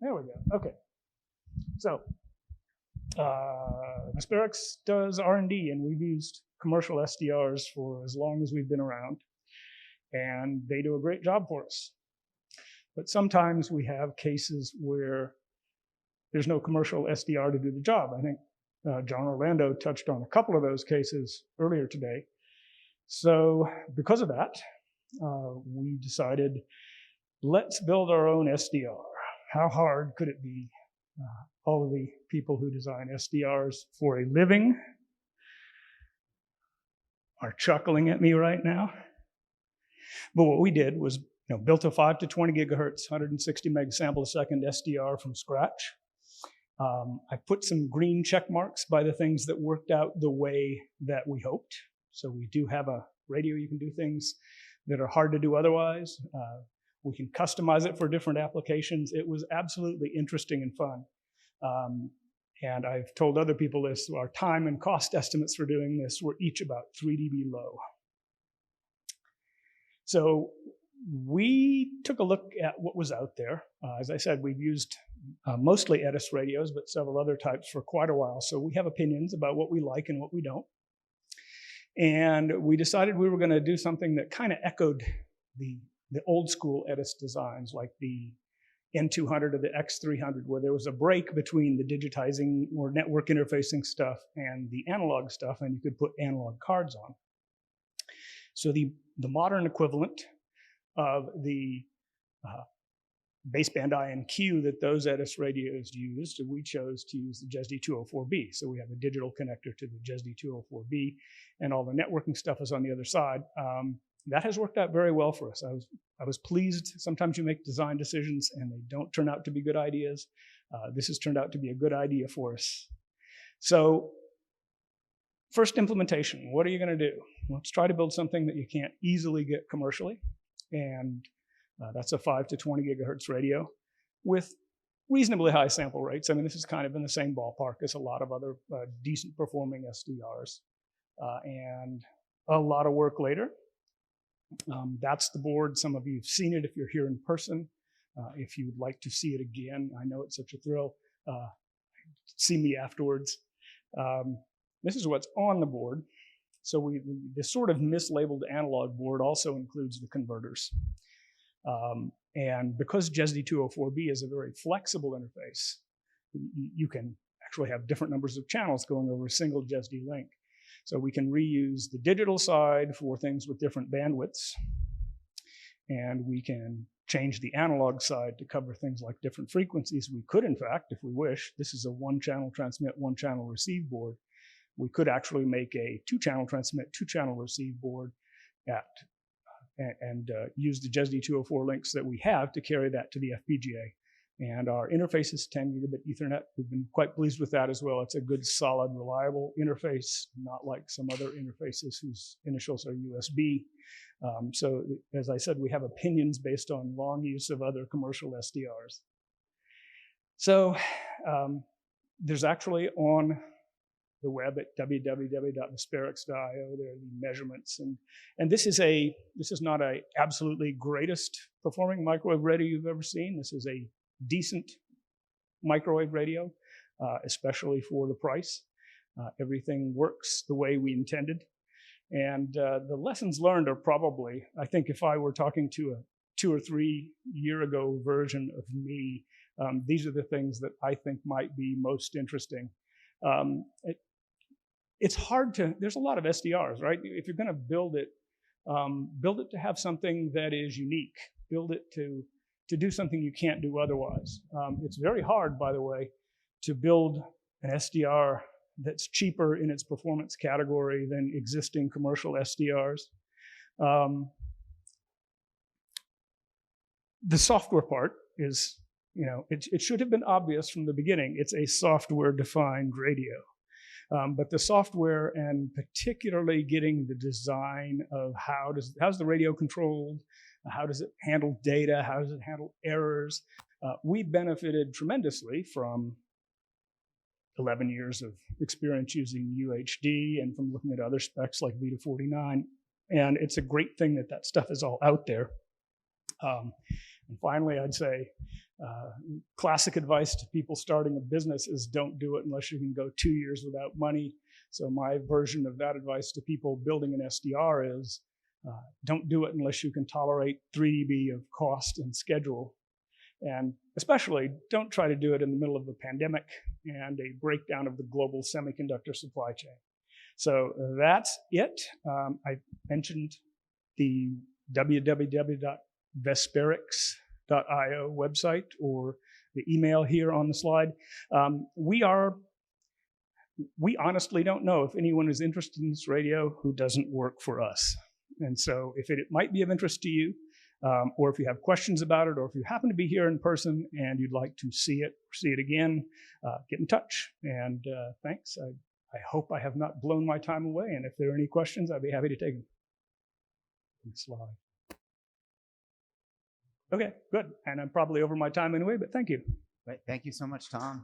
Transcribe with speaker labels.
Speaker 1: There we go. Okay. So, Asperix does R&D, and we've used commercial SDRs for as long as we've been around, and they do a great job for us. But sometimes we have cases where there's no commercial SDR to do the job. I think John Orlando touched on a couple of those cases earlier today. So because of that, we decided, let's build our own SDR. How hard could it be? All of the people who design SDRs for a living are chuckling at me right now. But what we did was built a 5 to 20 gigahertz, 160 meg sample a second SDR from scratch. I put some green check marks by the things that worked out the way that we hoped. So we do have a radio. You can do things that are hard to do otherwise. We can customize it for different applications. It was absolutely interesting and fun. And I've told other people this, our time and cost estimates for doing this were each about 3 dB low. So we took a look at what was out there. As I said, we've used mostly Edis radios, but several other types for quite a while. So we have opinions about what we like and what we don't. And we decided we were going to do something that kind of echoed the old school Edis designs, like the N200 or the X300, where there was a break between the digitizing or network interfacing stuff and the analog stuff, and you could put analog cards on. So the modern equivalent of the baseband INQ that those Edis radios used, we chose to use the JESD204B. So we have a digital connector to the JESD204B, and all the networking stuff is on the other side. That has worked out very well for us. I was pleased. Sometimes you make design decisions and they don't turn out to be good ideas. This has turned out to be a good idea for us. So first implementation, what are you going to do? Let's try to build something that you can't easily get commercially. And that's a 5 to 20 gigahertz radio with reasonably high sample rates. I mean, this is kind of in the same ballpark as a lot of other decent performing SDRs. And a lot of work later. That's the board. Some of you have seen it if you're here in person. If you'd like to see it again, I know it's such a thrill. See me afterwards. This is what's on the board. So this sort of mislabeled analog board also includes the converters. And because JESD204B is a very flexible interface, you can actually have different numbers of channels going over a single JESD link. So we can reuse the digital side for things with different bandwidths, and we can change the analog side to cover things like different frequencies. We could, in fact, if we wish, this is a 1-channel transmit, 1-channel receive board. We could actually make a 2-channel transmit, 2-channel receive board and use the JESD204 links that we have to carry that to the FPGA. And our interface is 10 gigabit Ethernet. We've been quite pleased with that as well. It's a good, solid, reliable interface, not like some other interfaces whose initials are USB. So as I said, we have opinions based on long use of other commercial SDRs. So there's actually on the web at www.asperix.io, there are the measurements. And this is not a absolutely greatest performing microwave radio you've ever seen. This is a decent microwave radio, especially for the price. Everything works the way we intended. And the lessons learned are probably, I think if I were talking to a 2 or 3 year ago version of me, these are the things that I think might be most interesting. It's hard to, there's a lot of SDRs, right? If you're going to build it to have something that is unique. Build it to do something you can't do otherwise. It's very hard, by the way, to build an SDR that's cheaper in its performance category than existing commercial SDRs. The software part is, it should have been obvious from the beginning. It's a software-defined radio. But the software, and particularly getting the design of how's the radio controlled, how does it handle data, how does it handle errors, we benefited tremendously from 11 years of experience using UHD and from looking at other specs like Vita49. And it's a great thing that stuff is all out there. And finally, I'd say classic advice to people starting a business is don't do it unless you can go 2 years without money. So my version of that advice to people building an SDR is don't do it unless you can tolerate 3 dB of cost and schedule. And especially, don't try to do it in the middle of a pandemic and a breakdown of the global semiconductor supply chain. So that's it. I mentioned the www.vesperix.io website or the email here on the slide. We honestly don't know if anyone is interested in this radio who doesn't work for us. And so if it might be of interest to you, or if you have questions about it, or if you happen to be here in person and you'd like to see it again, get in touch. And thanks. I hope I have not blown my time away. And if there are any questions, I'd be happy to take them. Next slide. Okay, good. And I'm probably over my time anyway, but thank you.
Speaker 2: Right. Thank you so much, Tom.